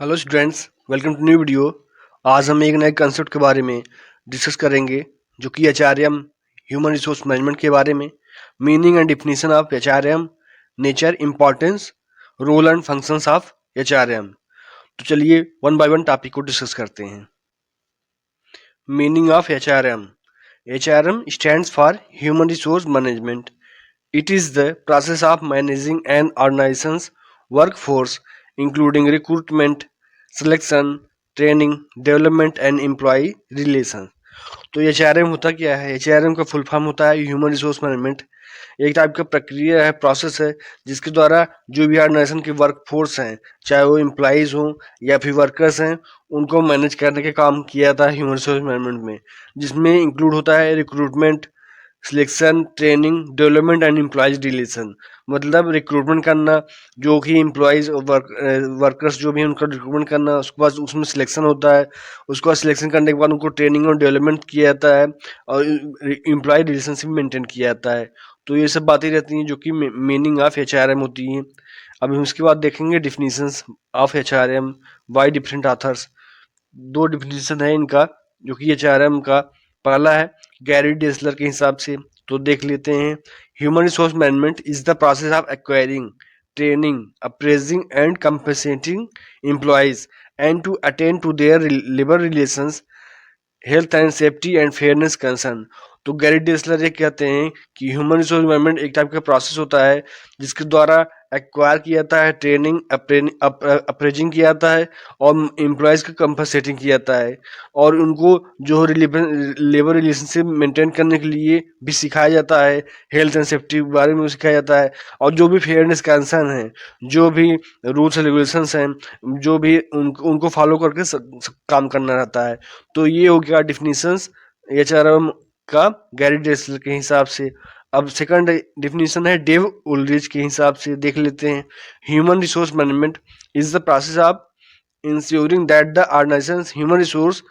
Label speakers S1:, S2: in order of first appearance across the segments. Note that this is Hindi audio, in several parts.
S1: Hello students, welcome to new video. आज हम एक नए कंसेप्ट के बारे में डिस्कस करेंगे जो कि एचआरएम ह्यूमन रिसोर्स मैनेजमेंट के बारे में। Meaning and definition of HRM, nature, importance, role and functions of HRM. तो चलिए वन बाय वन टॉपिक को डिस्कस करते हैं। Meaning of HRM. HRM stands for human resource management. It is the process of managing an organization's workforce, including recruitment, selection, training, development and employee relations. तो एचआरएम होता क्या है? एचआरएम का फुल फॉर्म होता है ह्यूमन रिसोर्स मैनेजमेंट। एक टाइप का प्रक्रिया है, प्रोसेस है, जिसके द्वारा जो भी ऑर्गेनाइजेशन की वर्क फोर्स हैं, चाहे वो एम्प्लॉइज हों या फिर वर्कर्स हैं, उनको मैनेज करने का काम किया था ह्यूमन रिसोर्स मैनेजमेंट में, जिसमें इंक्लूड होता है recruitment, selection, training, development and employees relation. मतलब रिक्रूटमेंट करना, जो कि एम्प्लॉयज वर्कर्स जो भी हैं उनका रिक्रूटमेंट करना, उसके बाद उसमें सिलेक्शन होता है, उसके बाद सिलेक्शन करने के बाद उनको ट्रेनिंग और डेवलपमेंट किया जाता है और एम्प्लॉय रिलेशनशिप मेंटेन किया जाता है। तो ये सब बातें रहती हैं जो कि मीनिंग ऑफ एचआरएम होती हैं। अब हम इसके बाद देखेंगे definitions of HRM by different authors. दो डिफिनीशन है इनका जो कि एचआरएम का। पहला है गैरी डेसलर के हिसाब से, तो देख लेते हैं। Human resource management is the process of acquiring, training, appraising and compensating employees and to attend to their labour relations, health and safety and fairness concern. तो गैरी डेसलर ये कहते हैं कि ह्यूमन रिसोर्स मैनेजमेंट एक टाइप का प्रोसेस होता है जिसके द्वारा एक्वायर किया जाता है, ट्रेनिंग, अप्रेजिंग किया जाता है और एम्प्लॉयज़ का कंपनसेटिंग किया जाता है, और उनको जो लेबर रिलेशनशिप मेंटेन करने के लिए भी सिखाया जाता है, हेल्थ एंड सेफ्टी के बारे में भी सिखाया जाता है, और जो भी फेयरनेस कंसर्न है, जो भी रूल्स एंड रेगुलेशंस हैं, जो भी उनको फॉलो करके काम करना रहता है। तो ये हो गया डिफिनीशंस एचआरएम का गैरी डेसलर के हिसाब से। अब सेकंड डिफिनीशन है डेव उलरिच के हिसाब से, देख लेते हैं। Human resource management is the process of ensuring that the organization's human resource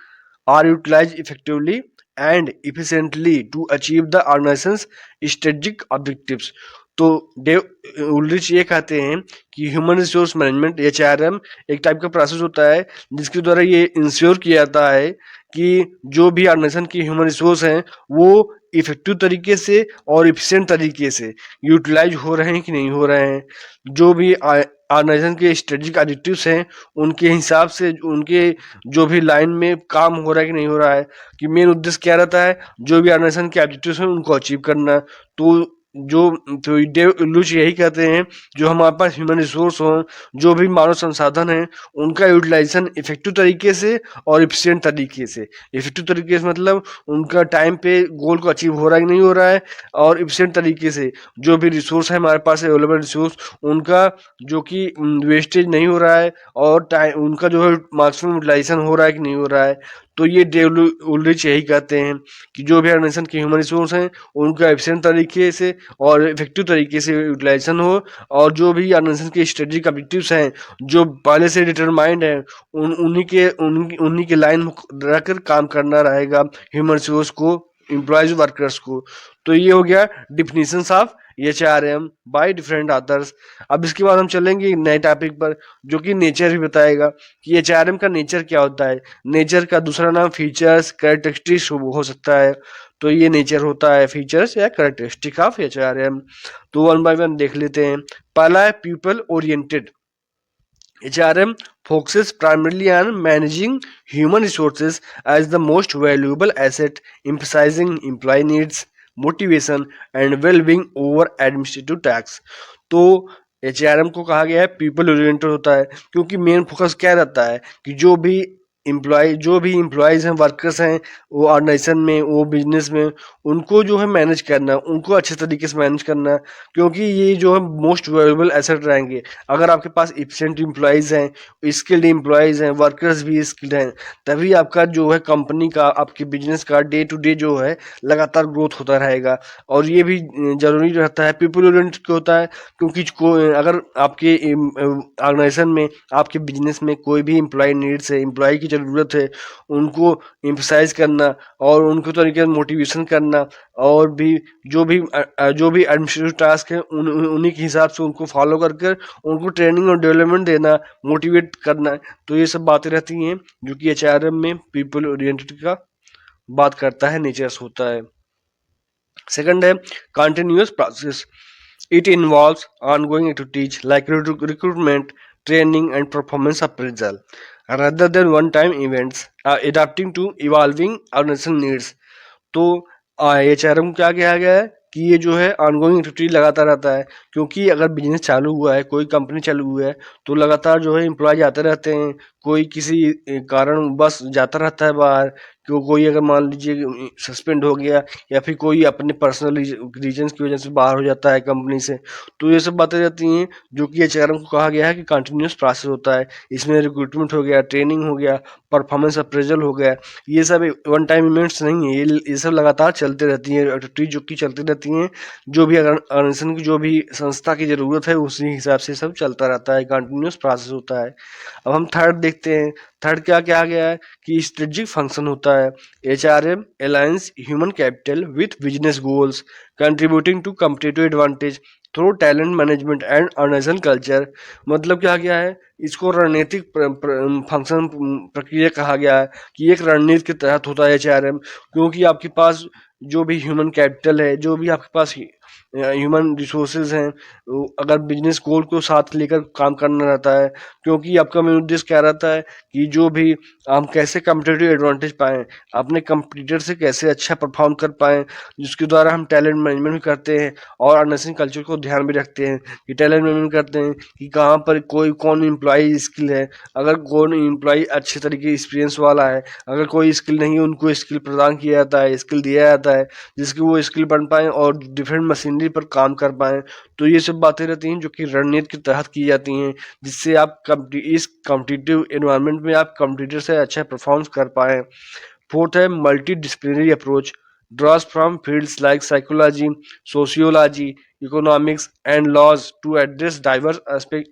S1: are utilized effectively and efficiently to achieve the organization's strategic objectives. तो डेव उल्रिच ये कहते हैं कि ह्यूमन रिसोर्स मैनेजमेंट एचआरएम एक टाइप का प्रोसेस होता है जिसके द्वारा ये इंश्योर किया जाता है कि जो भी ऑर्गेनाइजेशन की ह्यूमन रिसोर्स हैं वो इफेक्टिव तरीके से और इफिशिएंट तरीके से यूटिलाइज हो रहे हैं कि नहीं हो रहे हैं। जो भी ऑर्गेनाइजेशन के स्ट्रेटेजिक ऑब्जेक्टिव्स हैं उनके हिसाब से उनके जो भी लाइन में काम हो रहा है कि नहीं हो रहा है, कि मेन उद्देश्य क्या रहता है, जो भी ऑर्गेनाइजेशन के ऑब्जेक्टिव्स हैं उनको अचीव करना। तो जो तो डेव लुच यही कहते हैं, जो हमारे पास ह्यूमन रिसोर्स हो, जो भी मानव संसाधन है, उनका यूटिलाइजेशन इफेक्टिव तरीके से और इफिशिएंट तरीके से। इफेक्टिव तरीके से मतलब उनका टाइम पे गोल को अचीव हो रहा है कि नहीं हो रहा है, और इफिशिएंट तरीके से जो भी रिसोर्स है हमारे पास अवेलेबल रिसोर्स, उनका जो कि वेस्टेज नहीं हो रहा है और टाइम उनका जो है मैक्सिमम यूटिलाइजेशन हो रहा है कि नहीं हो रहा है। तो ये डेव उलरिच यही कहते हैं कि जो भी ऑर्गेनाइजेशन के ह्यूमन रिसोर्स हैं उनका एफिशिएंट तरीके से और इफेक्टिव तरीके से यूटिलाइजेशन हो, और जो भी ऑर्गेनाइजेशन के स्ट्रेटेजिक ऑब्जेक्टिव्स हैं जो पहले से डिटरमाइंड है उन्हीं के लाइन में रहकर काम करना रहेगा ह्यूमन रिसोर्स को, एम्प्लॉयज वर्कर्स को। तो ये हो गया definitions of HRM by different authors. अब इसके बाद हम चलेंगे नए टॉपिक पर जो कि नेचर भी बताएगा कि एचआरएम का नेचर क्या होता है। नेचर का दूसरा नाम फीचर्स, कैरेक्टरिस्टिक्स हो सकता है। तो ये नेचर होता है फीचर्स या कैरेक्टरिस्टिक ऑफ एचआरएम। तो वन बाय वन देख लेते हैं। पहला है people oriented. HRM focuses primarily on managing human resources as the most valuable asset, emphasizing employee needs, motivation and well-being over administrative tasks. तो HRM को कहा गया है पीपल ओरिएंटेड होता है क्योंकि मेन फोकस क्या रहता है कि जो भी एम्प्लॉयज़ हैं, वर्कर्स हैं, वो ऑर्गेनाइजेशन में, वो बिजनेस में, उनको जो है मैनेज करना, उनको अच्छे तरीके से मैनेज करना, क्योंकि ये जो है मोस्ट वैल्यूएबल एसेट रहेंगे। अगर आपके पास एफिशिएंट एम्प्लॉयज़ हैं, स्किल्ड एम्प्लॉयज़ हैं, वर्कर्स भी स्किल्ड हैं, तभी आपका जो है कंपनी का, आपके बिजनेस का डे टू डे जो है लगातार ग्रोथ होता रहेगा। और ये भी ज़रूरी रहता है, पीपल ओरिएंटेड क्यों होता है, क्योंकि अगर आपके ऑर्गेनाइजेशन में, आपके बिजनेस में कोई भी एम्प्लॉय नीड्स है, एम्प्लॉय की ज़रूरत है उनको एम्फसाइज करना और उनको तरीके से मोटिवेशन करना, और भी जो भी एडमिनिस्ट्रेटिव टास्क है उन्हीं के हिसाब से उनको फॉलो करके उनको ट्रेनिंग और डेवलपमेंट देना, मोटिवेट करना। तो ये सब बातें रहती हैं जो कि एचआरएम में पीपल ओरिएंटेड का बात करता है, नेचर्स होता है। सेकंड है continuous process. It involves ongoing activities like recruitment, training, and performance appraisal, rather than one-time events, adapting to evolving organization needs. तो एचआरएम क्या कहा गया है कि ये जो है ऑनगोइंग एक्टिविटी लगातार रहता है, क्योंकि अगर बिजनेस चालू हुआ है, कोई कंपनी चालू हुआ है, तो लगातार जो है एम्प्लॉय आते रहते हैं, कोई किसी कारण बस जाता रहता है बाहर, कोई अगर मान लीजिए सस्पेंड हो गया या फिर कोई अपने पर्सनल रीजन की वजह से बाहर हो जाता है कंपनी से, तो ये सब बातें रहती हैं जो कि एचआरएम को कहा गया है कि कंटिन्यूस प्रोसेस होता है। इसमें रिक्रूटमेंट हो गया, ट्रेनिंग हो गया, परफॉर्मेंस अप्रेजल हो गया, ये सब वन टाइम इवेंट्स नहीं है, ये सब लगातार चलते रहती हैं एक्टिविटीज जो कि चलती रहती हैं, जो भी ऑर्गेनाइजेशन की जो भी संस्था की ज़रूरत है उसी हिसाब से सब चलता रहता है, कंटिन्यूस प्रोसेस होता है। अब हम थर्ड देखते हैं, थर्ड क्या क्या गया है कि स्ट्रेटेजिक फंक्शन होता है। HRM aligns human capital with business goals, contributing to competitive advantage through talent management and organisation culture. मतलब क्या गया है, इसको रणनीतिक फंक्शन प्रक्रिया कहा गया है कि एक रणनीति के तहत होता है एचआरएम, क्योंकि आपके पास जो भी ह्यूमन कैपिटल है, जो भी आपके पास ह्यूमन रिसोर्सेज हैं, अगर बिजनेस गोल को साथ लेकर काम करना रहता है, क्योंकि आपका मेन उद्देश्य क्या रहता है कि जो भी हम कैसे कम्पिटिटिव एडवांटेज पाएँ, अपने कंपटीटर से कैसे अच्छा परफॉर्म कर पाएँ, जिसके द्वारा हम टैलेंट मैनेजमेंट भी करते हैं और ऑर्गेनाइजेशन कल्चर को ध्यान भी रखते हैं कि टैलेंट मैनेजमेंट करते हैं कि कहाँ पर कौन एम्प्लॉई स्किल है, अगर कौन एम्प्लॉई अच्छे तरीके एक्सपीरियंस वाला है, अगर कोई स्किल नहीं है उनको स्किल प्रदान किया जाता है, स्किल दिया जाता है जिसकी वो स्किल बन पाएँ और डिफरेंट मशीनरी पर काम कर पाएँ। तो ये सब बातें रहती हैं जो कि रणनीति के तहत की जाती हैं, जिससे आप इस कॉम्पिटिटिव एनवायरनमेंट में आप कॉम्पिटिटर से अच्छा परफॉर्म कर पाएँ। फोर्थ है multi disciplinary approach, draws from fields like psychology, sociology, economics, and laws to address diverse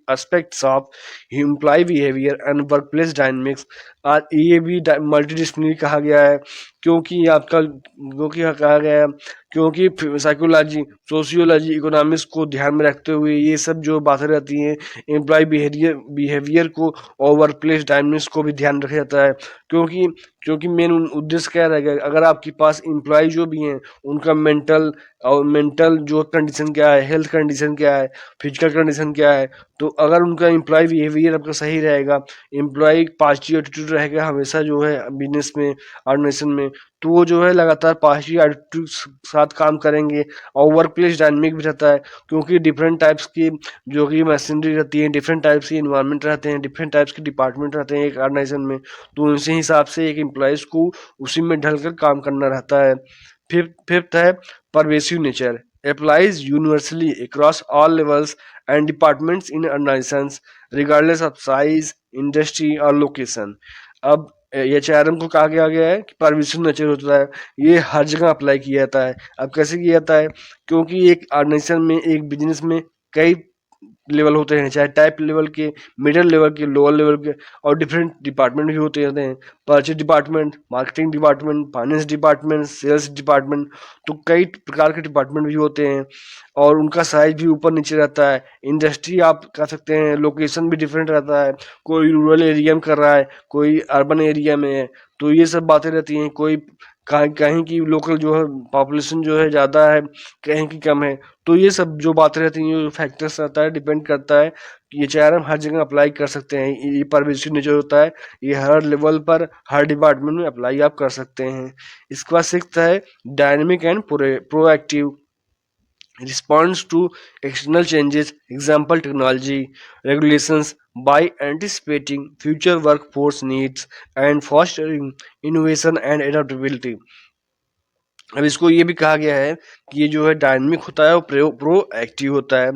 S1: aspects of employee behavior and workplace dynamics। आज ये भी मल्टीडिसिप्लिनरी कहा गया है क्योंकि आपका क्योंकि कहा गया है क्योंकि साइकोलॉजी, सोशियोलॉजी, इकोनॉमिक्स को ध्यान में रखते हुए ये सब जो बातें रहती हैं एम्प्लॉय बिहेवियर को और वर्क प्लेस डायनेमिक्स को भी ध्यान रखा जाता है, क्योंकि क्योंकि मेन उद्देश्य क्या रहेगा, अगर आपके पास एम्प्लॉय जो भी हैं उनका मेंटल जो कंडीशन क्या है, हेल्थ कंडीशन क्या है, फिजिकल कंडीशन क्या है, तो अगर उनका एम्प्लॉय बिहेवियर आपका सही रहेगा, एम्प्लॉय पॉजिटिव एटीट्यूड रहेगा हमेशा जो है बिजनेस में, ऑर्गेनाइजेशन में, तो वो जो है लगातार पॉजिटिव एटीट्यूड साथ काम करेंगे। और वर्क प्लेस डायनेमिक भी रहता है क्योंकि डिफरेंट टाइप्स की जो कि मशीनरी रहती है, डिफरेंट टाइप्स की इन्वायरमेंट रहते हैं, डिफरेंट टाइप्स के डिपार्टमेंट रहते हैं एक ऑर्गेनाइजेशन में, तो उसी हिसाब से एक एम्प्लॉयज को उसी में ढलकर काम करना रहता है। फिफ्थ है pervasive nature, applies universally across all levels and departments in organizations regardless of size, industry or location। अब एचआरएम को कहा गया है कि परवेसिव नेचर होता है, ये हर जगह अप्लाई किया जाता है। अब कैसे किया जाता है, क्योंकि एक ऑर्गेनाइजेशन में, एक बिजनेस में कई लेवल होते हैं, चाहे टाइप लेवल के, मिडिल लेवल के, लोअर लेवल के, और डिफरेंट डिपार्टमेंट भी होते रहते हैं, purchase department, marketing department, finance department, sales department, तो कई प्रकार के डिपार्टमेंट भी होते हैं और उनका साइज भी ऊपर नीचे रहता है। इंडस्ट्री आप कह सकते हैं, लोकेशन भी डिफरेंट रहता है, कोई रूरल एरिया में कर रहा है, कोई अर्बन एरिया में है, तो ये सब बातें रहती हैं। कोई कहीं कहीं की लोकल जो है पॉपुलेशन जो है ज़्यादा है, कहीं की कम है, तो ये सब जो बातें रहती हैं, जो फैक्टर्स रहता है, डिपेंड करता है कि एचआरएम हर जगह अप्लाई कर सकते हैं। ये परवेसिव नेचर होता है, ये हर लेवल पर, हर डिपार्टमेंट में अप्लाई आप कर सकते हैं। इसके बाद सिक्स्थ है dynamic and proactive, responds to external changes, example technology, regulations, by anticipating future workforce needs and fostering innovation and adaptability। अब इसको ये भी कहा गया है कि ये जो है डायनेमिक होता है और प्रो एक्टिव होता है।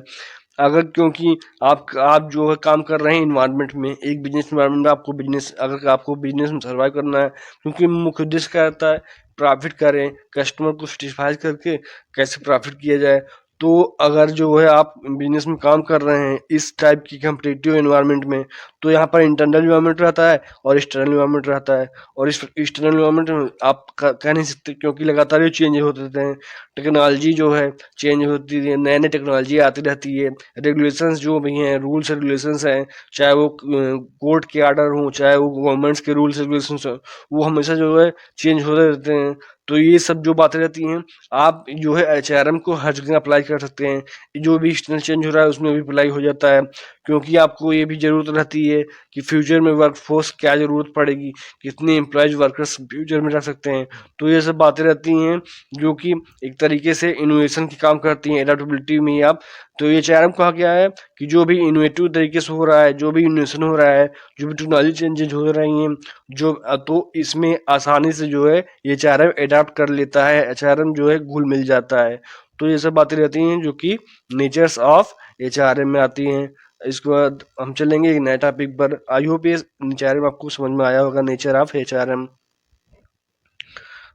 S1: अगर क्योंकि आप जो है काम कर रहे हैं इन्वायरमेंट में, एक बिजनेस इन्वायरमेंट में, आपको बिजनेस में सर्वाइव करना है, क्योंकि मुख्य उद्देश्य क्या रहता है, प्रॉफिट करें, कस्टमर को सेटिस्फाई करके कैसे प्रॉफिट किया जाए। तो अगर जो है आप बिजनेस में काम कर रहे हैं इस टाइप की कम्पिटिटिव एनवायरनमेंट में, तो यहाँ पर इंटरनल इन्वायरमेंट रहता है और एक्सटर्नल इन्वायरमेंट रहता है। और इस एक्सटर्नल इन्वायरमेंट में आप कह नहीं सकते, क्योंकि लगातार ये चेंज होते रहते हैं। टेक्नोलॉजी जो है चेंज होती है, नए नए टेक्नोलॉजी आती रहती है। रेगुलेशंस जो भी हैं, रूल्स रेगुलेशंस हैं, चाहे वो कोर्ट के आर्डर हों, चाहे वो गवर्नमेंट्स के रूल्स रेगुलेशंस हों, वो हमेशा जो है चेंज होते रहते हैं। तो ये सब जो बातें रहती हैं, आप जो है एचआरएम को हर जगह अप्लाई कर सकते हैं। जो भी एक्सटर्नल चेंज हो रहा है उसमें भी अप्लाई हो जाता है, क्योंकि आपको ये भी ज़रूरत रहती है कि फ्यूचर में वर्कफोर्स क्या ज़रूरत पड़ेगी, कितने एम्प्लॉयज़ वर्कर्स फ्यूचर में रख सकते हैं। तो ये सब बातें रहती हैं जो कि एक तरीके से इनोवेशन की काम करती हैं, एडाप्टेबिलिटी में ही आप। तो ये एचआरएम कहा गया है कि जो भी इनोवेटिव तरीके से हो रहा है, जो भी इनोवेशन हो रहा है, जो भी टेक्नोलॉजी चेंजेज हो रही हैं, जो तो इसमें आसानी से जो है ये एचआरएम अडाप्ट कर लेता है, एचआरएम जो है घुल मिल जाता है। तो ये सब बातें रहती हैं जो कि नेचर्स ऑफ एचआरएम में आती हैं। इसके बाद हम चलेंगे एक नए टॉपिक पर। आई होप ये एचआरएम आपको समझ में आया होगा, नेचर ऑफ एचआरएम।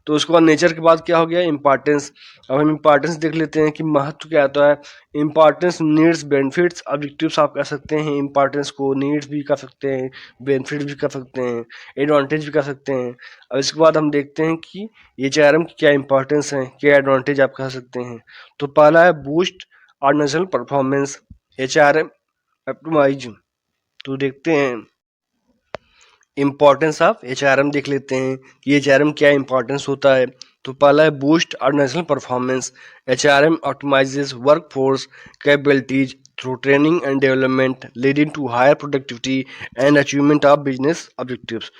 S1: तो उसके बाद नेचर के बाद क्या हो गया, इम्पॉर्टेंस। अब हम इम्पॉर्टेंस देख लेते हैं कि महत्व क्या होता है। इम्पॉर्टेंस, नीड्स, बेनिफिट्स, ऑब्जेक्टिव्स आप कह सकते हैं। इम्पॉर्टेंस को नीड्स भी कह सकते हैं, बेनिफिट्स भी कह सकते हैं, एडवांटेज भी कह सकते हैं। अब इसके बाद हम देखते हैं कि एचआरएम की क्या इंपॉर्टेंस है, क्या एडवांटेज आप कह सकते हैं। तो पहला है boost organisational performance, HRM optimise. तो देखते हैं इम्पोर्टेंस ऑफ एचआरएम, देख लेते हैं कि एचआरएम क्या इंपॉर्टेंस होता है। तो पहला है boost organisational performance. HRM optimises workforce capabilities through training and development leading to higher productivity and achievement of business objectives.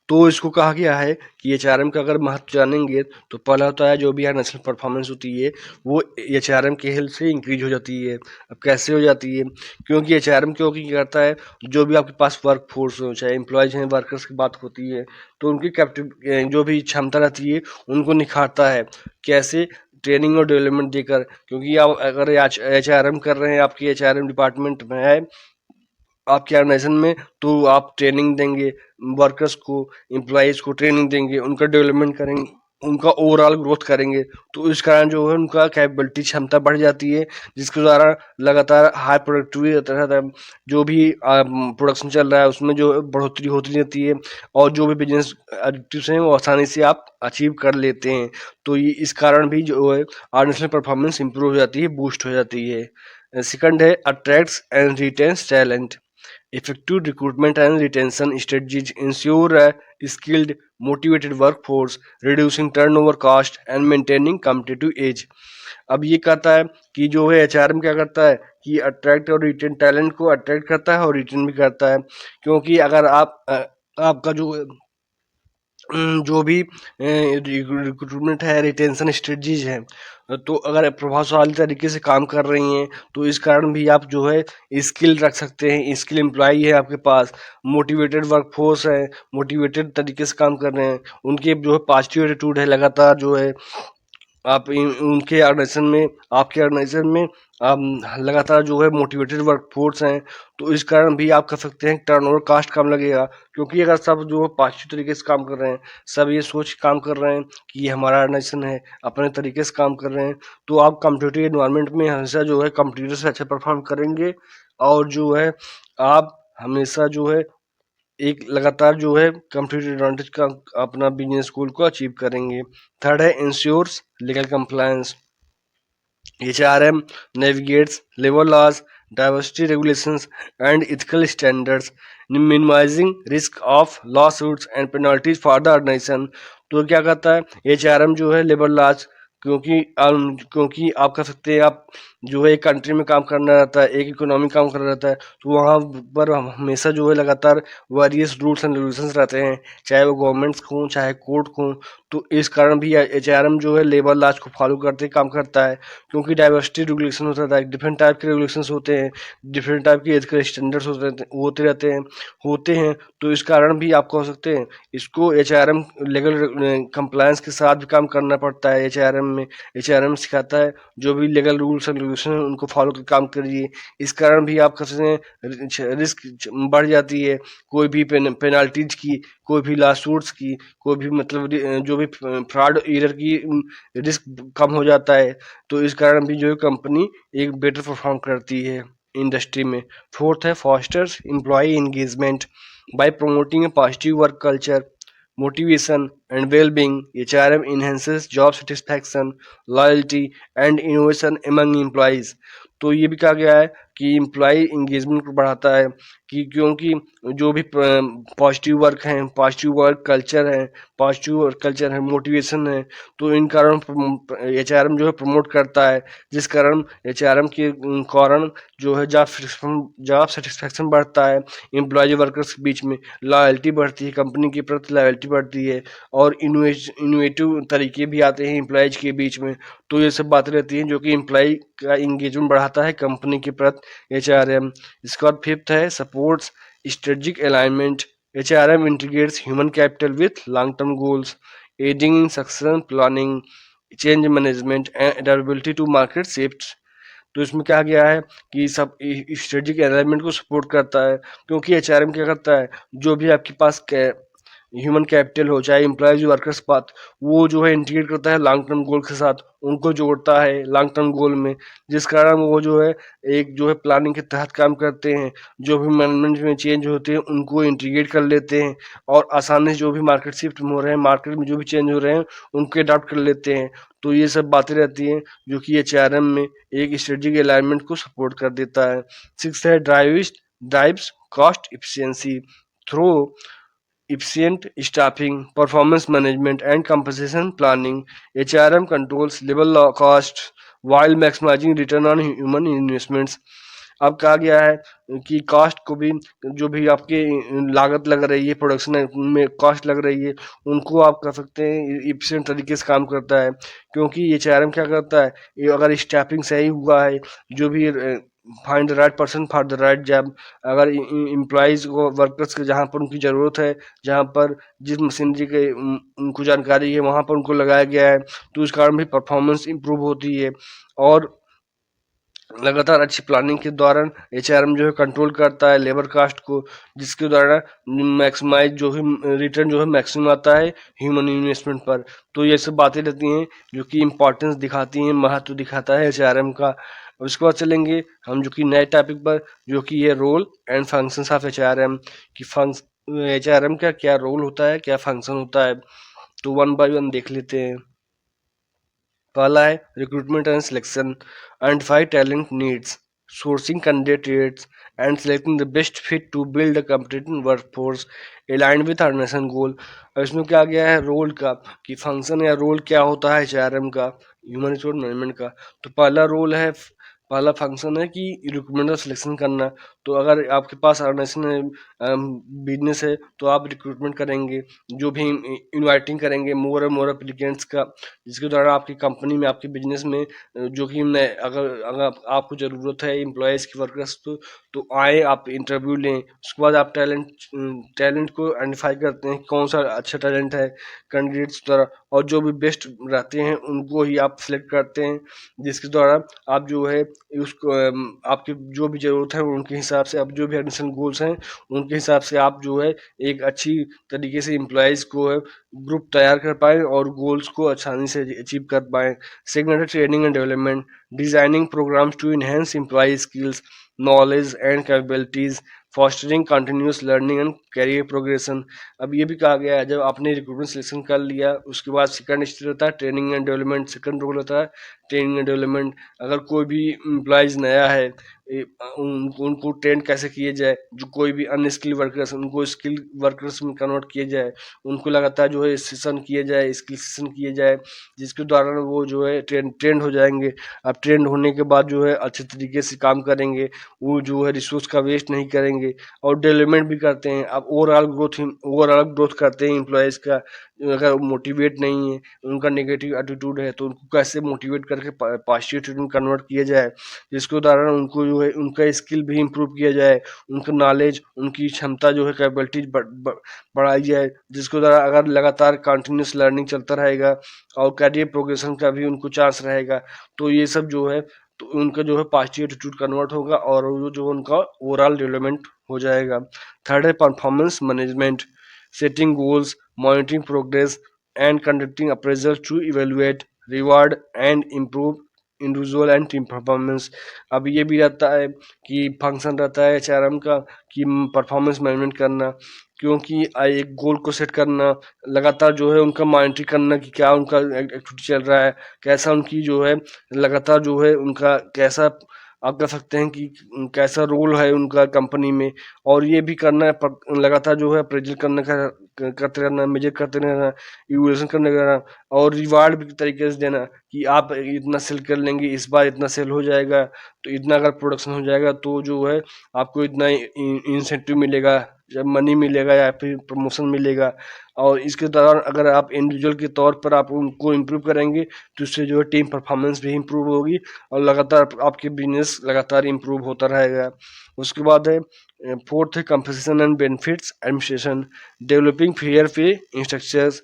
S1: तो इसको कहा गया है कि एचआरएम का अगर महत्व जानेंगे तो पहला होता है जो भी ऑर्गेनाइजेशनल परफॉर्मेंस होती है वो एचआरएम के हेल्प से इंक्रीज हो जाती है। अब कैसे हो जाती है, क्योंकि एचआरएम क्योंकि क्या करता है, जो भी आपके पास वर्क फोर्स हो, चाहे एम्प्लॉयज हैं, वर्कर्स की बात होती है, तो उनकी कैपेबिलिटी जो भी क्षमता रहती है उनको निखारता है। कैसे, ट्रेनिंग और डेवलपमेंट देकर। क्योंकि आप अगर एचआरएम कर रहे हैं, आपकी एचआरएम डिपार्टमेंट में है आपके ऑर्गेनाइजेशन में, तो आप ट्रेनिंग देंगे वर्कर्स को, एम्प्लॉयज को ट्रेनिंग देंगे, उनका डेवलपमेंट करेंगे, उनका ओवरऑल ग्रोथ करेंगे। तो इस कारण जो है उनका कैपेबिलिटी क्षमता बढ़ जाती है, जिसके द्वारा लगातार हाई प्रोडक्टिविटी रहता है। जो भी प्रोडक्शन चल रहा है उसमें जो है बढ़ोतरी होती रहती है, और जो भी बिजनेस ऑब्जेक्टिव्स हैं वो आसानी से आप अचीव कर लेते हैं। तो ये इस कारण भी जो है ऑर्गेनाइजेशनल परफॉर्मेंस इंप्रूव हो जाती है, बूस्ट हो जाती है। सेकंड है attracts and retains talent. Effective recruitment and retention strategies ensure a skilled, motivated workforce, reducing turnover cost and maintaining competitive edge। अब ये कहता है कि जो है एचआरएम क्या करता है कि अट्रैक्ट और रिटेन, टैलेंट को अट्रैक्ट करता है और रिटेन भी करता है। क्योंकि अगर आपका जो भी रिक्रूटमेंट है, रिटेंशन स्ट्रेटजीज हैं, तो अगर प्रभावशाली तरीके से काम कर रही हैं तो इस कारण भी आप जो है स्किल रख सकते हैं, स्किल एम्प्लॉई है आपके पास, मोटिवेटेड वर्कफोर्स है, मोटिवेटेड तरीके से काम कर रहे हैं, उनके जो है पॉजिटिव एटीट्यूड है, लगातार जो है आप उनके ऑर्गेनाइजेशन में, आपके ऑर्गेनाइजेशन में लगातार जो है मोटिवेटेड वर्कफोर्स हैं। तो इस कारण भी आप कर सकते हैं टर्नओवर कास्ट कम लगेगा। क्योंकि अगर सब जो है पॉजिटिव तरीके से काम कर रहे हैं, सब ये सोच के काम कर रहे हैं कि ये हमारा ऑर्गेनाइजेशन है, अपने तरीके से काम कर रहे हैं, तो आप कॉम्पिटिटिव इन्वायरमेंट में हमेशा जो है कंपटीटर से अच्छा परफॉर्म करेंगे, और जो है आप हमेशा जो है एक लगातार जो है कंप्लीट एडवांटेज का अपना बिजनेस गोल को अचीव करेंगे। थर्ड है ensures legal compliance. HRM navigates labor laws, diversity regulations, and ethical standards, minimizing risk of lawsuits and penalties for the organization। तो क्या कहता है, HRM जो है लेबर लॉज, क्योंकि आप कह सकते हैं आप जो है एक कंट्री में काम करना रहता है, एक इकोनॉमी काम करना रहता है, तो वहाँ पर हमेशा जो है लगातार वेरियस रूल्स एंड रेगुलेशंस रहते हैं, चाहे वो गवर्नमेंट्स हों चाहे कोर्ट हों। तो इस कारण भी HRM जो है लेबर लॉज को फॉलो करते काम करता है। क्योंकि डाइवर्सिटी रेगुलेशन होता है, डिफरेंट टाइप के रेगुलेशंस होते हैं, डिफरेंट टाइप के एथिकल स्टैंडर्ड्स होते रहते हैं। तो इस कारण भी आप कह सकते हैं इसको एचआरएम लीगल कंप्लायंस के साथ भी काम करना पड़ता है। एचआरएम में एचआरएम सिखाता है जो भी लीगल रूल्स एंड रेगुलेशन हैं उनको फॉलो कर काम करिए। इस कारण भी आप कह सकते हैं रिस्क बढ़ जाती है, कोई भी पेनाल्टीज की, कोई भी लॉसूट्स की, कोई भी मतलब जो भी फ्रॉड एरर की रिस्क कम हो जाता है। तो इस कारण भी जो है कंपनी एक बेटर परफॉर्म करती है। इंडस्ट्री में। फोर्थ है fosters employee engagement by promoting a positive work culture, motivation and wellbeing. HRM enhances job satisfaction, loyalty and innovation among employees. तो ये भी कहा गया है कि एम्प्लॉय एंगेजमेंट को बढ़ाता है, कि क्योंकि जो भी पॉजिटिव वर्क है, पॉजिटिव वर्क कल्चर है, मोटिवेशन है, तो इन कारण एचआरएम जो है प्रमोट करता है, जिस कारण एचआरएम के कारण जो है जॉब सेटिस्फैक्शन बढ़ता है एम्प्लॉयज वर्कर्स के बीच में, लॉयल्टी बढ़ती है, कंपनी के प्रति लॉयल्टी बढ़ती है, और इनोवेटिव तरीके भी आते हैं एम्प्लॉयज के बीच में। तो ये सब बातें रहती हैं जो कि एम्प्लॉय का इंगेजमेंट बढ़ाता है कंपनी के प्रति एचआरएम। इसके बाद फिफ्थ है supports strategic alignment. HRM integrates human capital with long term goals, aiding in succession planning, change management and adaptability to market shifts. तो इसमें क्या गया है कि सब स्ट्रेटेजिक अलाइनमेंट को सपोर्ट करता है, क्योंकि एचआरएम क्या करता है, जो भी आपके पास ह्यूमन कैपिटल हो, चाहे एम्प्लॉयज वर्कर्स बात, वो जो है इंटीग्रेट करता है लॉन्ग टर्म गोल के साथ, उनको जोड़ता है लॉन्ग टर्म गोल में, जिस कारण वो जो है एक जो है प्लानिंग के तहत काम करते हैं, जो भी मैनेजमेंट में चेंज होते हैं उनको इंटीग्रेट कर लेते हैं, और आसानी से जो भी मार्केट शिफ्ट हो रहे हैं, मार्केट में जो भी चेंज हो रहे हैं उनको अडॉप्ट कर लेते हैं। तो ये सब बातें रहती हैं जो कि एचआरएम में एक स्ट्रेटेजिक अलाइनमेंट को सपोर्ट कर देता है। सिक्स है drives cost efficiency through efficient staffing, performance management, and compensation planning. HRM controls labor costs while maximizing return on human investments. अब कहा गया है कि कॉस्ट को भी, जो भी आपके लागत लग रही है, प्रोडक्शन में कॉस्ट लग रही है, उनको आप कर सकते हैं, इफिशिएंट तरीके से काम करता है, क्योंकि ये एचआरएम क्या करता है, ये अगर स्टाफिंग सही हुआ है, जो भी find the right person for the right job, अगर एम्प्लॉयज़ को, वर्कर्स को जहाँ पर उनकी ज़रूरत है, जहाँ पर जिस मशीनरी के उनको जानकारी है वहाँ पर उनको लगाया गया है, तो इस कारण भी परफॉर्मेंस इम्प्रूव होती है। और लगातार अच्छी प्लानिंग के दौरान एचआरएम जो है कंट्रोल करता है लेबर कास्ट को, जिसके द्वारा मैक्सिमाइज जो है रिटर्न जो है मैक्सिमम आता है ह्यूमन इन्वेस्टमेंट पर। तो ये सब बातें रहती हैं जो कि इम्पोर्टेंस दिखाती हैं, महत्व दिखाता है एचआरएम का। अब इसके बाद चलेंगे हम जो कि नए टॉपिक पर, जो कि ये role and functions of HRM, कि एचआरएम का क्या रोल होता है, क्या फंक्शन होता है। तो वन बाय वन देख लेते हैं। पहला है recruitment and selection, identify talent needs, sourcing candidates and selecting the best fit to build a competitive workforce aligned with our nation goal. और इसमें क्या गया है रोल का, कि फंक्शन या रोल क्या होता है एचआरएम का, ह्यूमन रिसोर्स मैनेजमेंट का। तो पहला फंक्शन है कि रिक्रूटमेंट और सिलेक्शन करना। तो अगर आपके पास ऑर्गेनाइजेशन बिजनेस है तो आप रिक्रूटमेंट करेंगे, जो भी इनवाइटिंग करेंगे मोर और मोर एप्लीकेंट्स का, जिसके द्वारा आपकी कंपनी में, आपके बिजनेस में जो कि अगर अगर आपको ज़रूरत है एम्प्लॉयज़ की, वर्कर्स तो आए, आप इंटरव्यू लें। उसके बाद आप टैलेंट को आइडेंटिफाई करते हैं कौन सा अच्छा टैलेंट है कैंडिडेट्स द्वारा, और जो भी बेस्ट रहते हैं उनको ही आप सिलेक्ट करते हैं, जिसके द्वारा आप जो है उसको आपकी जो भी ज़रूरत है उनके हिसाब से, आप जो भी एडिशनल गोल्स हैं उनके हिसाब से आप जो है एक अच्छी तरीके से एम्प्लॉयज़ को है ग्रुप तैयार कर पाएँ और गोल्स को आसानी से अचीव कर पाएँ। सेकंड है training and development, designing programmes to enhance employee skills, knowledge and capabilities, fostering continuous learning and career progression. अब ये भी कहा गया है, जब आपने रिक्रूटमेंट सिलेक्शन कर लिया उसके बाद सेकंड स्टेज होता है training and development, second role होता है ट्रेनिंग एंड डेवलपमेंट। अगर कोई भी एम्प्लॉयज़ नया है, उनको ट्रेन कैसे किए जाए, जो कोई भी अनस्किल्ड वर्कर्स उनको स्किल्ड वर्कर्स में कन्वर्ट किए जाए, उनको लगातार जो है सेशन किए जाए, स्किल सेशन किए जाए, जिसके द्वारा वो जो है ट्रेंड हो जाएंगे। अब ट्रेंड होने के बाद जो है अच्छे तरीके से काम करेंगे, वो जो है रिसोर्स का वेस्ट नहीं करेंगे, और डेवलपमेंट भी करते हैं। अब ओवरऑल ग्रोथ करते हैं एम्प्लॉयज़ का। अगर मोटिवेट नहीं है, उनका नेगेटिव एटीट्यूड है, तो उनको कैसे मोटिवेट करके पॉजिटिव एटीट्यूड में कन्वर्ट किया जाए, जिसके द्वारा उनको जो है उनका स्किल भी इम्प्रूव किया जाए, उनका नॉलेज, उनकी क्षमता जो है कैपेबिलिटीज बढ़ाई जाए, जिसके द्वारा अगर लगातार कंटिन्यूस लर्निंग चलता रहेगा और कैरियर प्रोग्रेशन का भी उनको चांस रहेगा, तो ये सब जो है तो उनका जो है पॉजिटिव एटीट्यूड कन्वर्ट होगा और वो जो उनका ओवरऑल डेवलपमेंट हो जाएगा। थर्ड है performance management, setting goals, monitoring progress, and conducting appraisals to evaluate, reward, and improve individual and team performance. अब ये भी रहता है कि फंक्शन रहता है एचआरएम का कि परफॉर्मेंस मैनेजमेंट करना, क्योंकि एक गोल को सेट करना, लगातार जो है उनका मॉनिटरिंग करना कि क्या उनका एक्टिविटी चल रहा है, कैसा उनकी जो है लगातार जो है उनका कैसा आप कह सकते हैं कि कैसा रोल है उनका कंपनी में। और ये भी करना है लगातार जो है अप्रेजल करने का करते रहना, मेजर करते रहना, इवोल्यूशन करने का रहना, और रिवार्ड भी तरीके से देना कि आप इतना सेल कर लेंगे, इस बार इतना सेल हो जाएगा, तो इतना अगर प्रोडक्शन हो जाएगा तो जो है आपको इतना इंसेंटिव मिलेगा, जब मनी मिलेगा या फिर प्रमोशन मिलेगा। और इसके दौरान अगर आप इंडिविजुअल के तौर पर आप उनको इम्प्रूव करेंगे तो उससे जो है टीम परफॉर्मेंस भी इम्प्रूव होगी और लगातार आपके बिजनेस लगातार इम्प्रूव होता रहेगा। उसके बाद है फोर्थ है compensation and benefits administration, developing fair पे इंस्ट्रक्चर्स,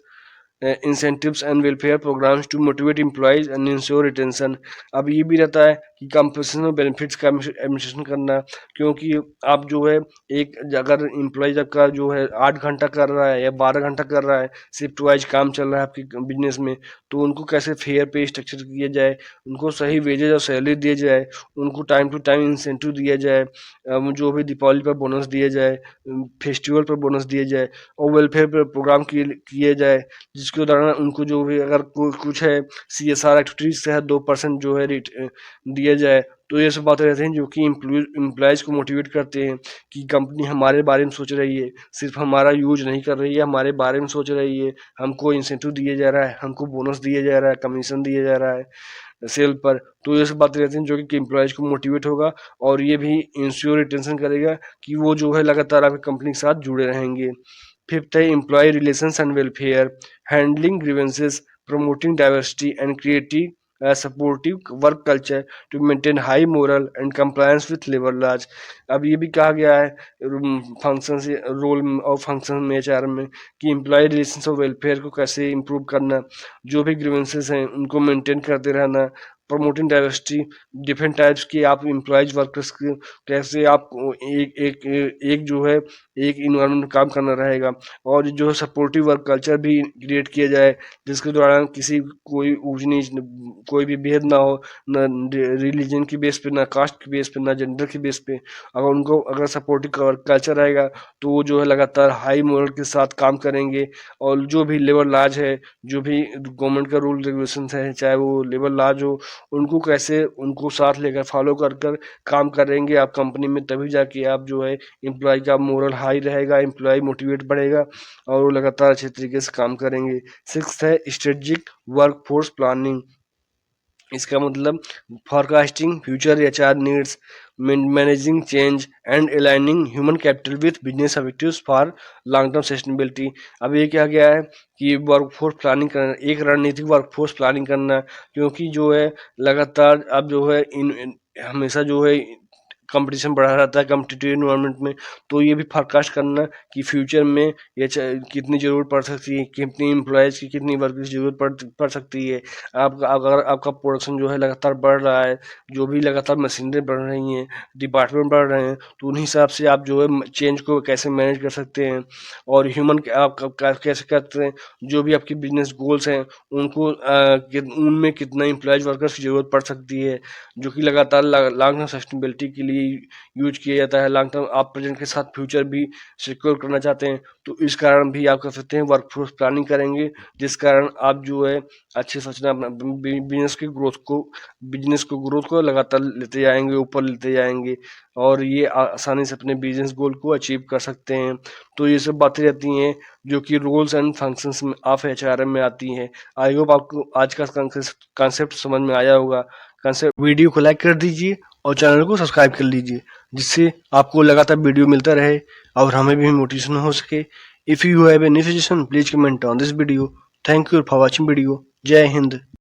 S1: incentives and welfare programs to motivate employees and ensure retention। अब ये भी रहता है कि कंपनसेशन और बेनिफिट्स का एडमिनिस्ट्रेशन करना, क्योंकि आप जो है एक अगर एम्प्लॉयज आपका जो है 8 घंटा कर रहा है या 12 घंटा कर रहा है, शिफ्ट वाइज काम चल रहा है आपके बिजनेस में, तो उनको कैसे फेयर पे स्ट्रक्चर किया जाए, उनको सही वेजेज और सैलरी दिए जाए, उनको टाइम टू टाइम इंसेंटिव दिया जाए, जो भी दीपावली पर बोनस दिए जाए, फेस्टिवल पर बोनस दिए जाए, और वेलफेयर पर प्रोग्राम किए जाए, जिसके दौरान उनको जो भी अगर कुछ है सीएसआर एक्टिविटीज से 2% जो है दिया जाए। तो ये सब बातें रहती हैं जो कि एम्प्लॉयज को मोटिवेट करते हैं कि कंपनी हमारे बारे में सोच रही है, सिर्फ हमारा यूज नहीं कर रही है, हमारे बारे में सोच रही है, हमको इंसेंटिव दिया जा रहा है, हमको बोनस दिया जा रहा है, कमीशन दिया जा रहा है सेल पर। तो ये सब बातें रहती हैं जो कि एम्प्लॉयज को मोटिवेट होगा और ये भी इंश्योर रिटेंशन करेगा कि वो जो है लगातार आपकी कंपनी के साथ जुड़े रहेंगे। फिफ्थ है employee relations and welfare, handling grievances, promoting diversity and creating a supportive work culture to maintain high moral and compliance with labor laws। अब ये भी कहा गया है फंक्शन से रोल और फंक्शन में एचआर में कि एम्प्लॉय रिलेशंस और वेलफेयर को कैसे इम्प्रूव करना, जो भी ग्रीवेंसेस हैं उनको मेंटेन करते रहना, प्रमोटिंग डाइवर्सिटी, डिफरेंट टाइप्स की आप एम्प्लॉयज वर्कर्स के कैसे आप एक जो है एक इन्वायरमेंट में काम करना रहेगा, और जो है सपोर्टिव वर्क कल्चर भी क्रिएट किया जाए जिसके दौरान किसी कोई ऊंच नीच कोई भी भेद ना हो, न रिलीजन की बेस पे, ना कास्ट की बेस पे, ना जेंडर की बेस पे। अगर उनको अगर सपोर्टिव कल्चर रहेगा तो वो जो है लगातार हाई मोरल के साथ काम करेंगे, और जो भी लेबर लॉज है, जो भी गवर्नमेंट का रूल रेगुलेशन है, चाहे वो लेबर लॉज हो, उनको कैसे उनको साथ लेकर फॉलो कर कर काम करेंगे आप कंपनी में, तभी जाके आप जो है एम्प्लॉय का मोरल हाई रहेगा, एम्प्लॉय मोटिवेट बढ़ेगा और वो लगातार अच्छे तरीके से काम करेंगे। सिक्स्थ है स्ट्रेटजिक वर्कफोर्स प्लानिंग, इसका मतलब forecasting future HR needs, managing change and aligning human capital with business objectives for long term sustainability। अब ये क्या गया है कि वर्कफोर्स प्लानिंग करना, एक रणनीतिक वर्कफोर्स प्लानिंग करना, क्योंकि जो है लगातार अब जो है हमेशा जो है कंपटीशन बढ़ा रहता है कम्पिटिटिव इन्वायरमेंट में। तो ये भी फोरकास्ट करना कि फ्यूचर में ये कितनी ज़रूरत पड़ सकती है, कितनी एम्प्लॉयज़ की कितनी वर्क की ज़रूरत पड़ सकती है। आप अगर आपका प्रोडक्शन जो है लगातार बढ़ रहा है, जो भी लगातार मशीनरी बढ़ रही हैं, डिपार्टमेंट बढ़ रहे हैं, तो उन हिसाब से आप जो है चेंज को कैसे मैनेज कर सकते हैं, और ह्यूमन आप कैसे करते हैं, जो भी आपकी बिजनेस गोल्स हैं उनको उनमें कितना एम्प्लॉयज़ वर्कर्स की ज़रूरत पड़ सकती है, जो कि लगातार लॉन्ग टर्म सस्टेनेबिलिटी के लिए यूज किया जाता है। लॉन्ग टर्म आप प्रेजेंट के साथ फ्यूचर भी सिक्योर करना चाहते हैं तो इस कारण भी आप कर सकते हैं वर्कफोर्स प्लानिंग करेंगे, जिस कारण आप जो है अच्छे से अच्छा अपना बिजनेस को ग्रोथ को लगातार लेते जाएंगे, ऊपर लेते जाएंगे, और ये आसानी से अपने बिजनेस गोल को अचीव कर सकते हैं। तो ये सब बातें रहती हैं जो कि रोल्स एंड फंक्शंस में ऑफ एचआरएम में आती हैं। आई होप आपको आज का कॉन्सेप्ट समझ में आया होगा। कॉन्सेप्ट वीडियो को लाइक कर दीजिए और चैनल को सब्सक्राइब कर लीजिए, जिससे आपको लगातार वीडियो मिलता रहे और हमें भी मोटिवेशन हो सके। If you have any suggestion please comment on this video. Thank you for watching video. जय हिंद।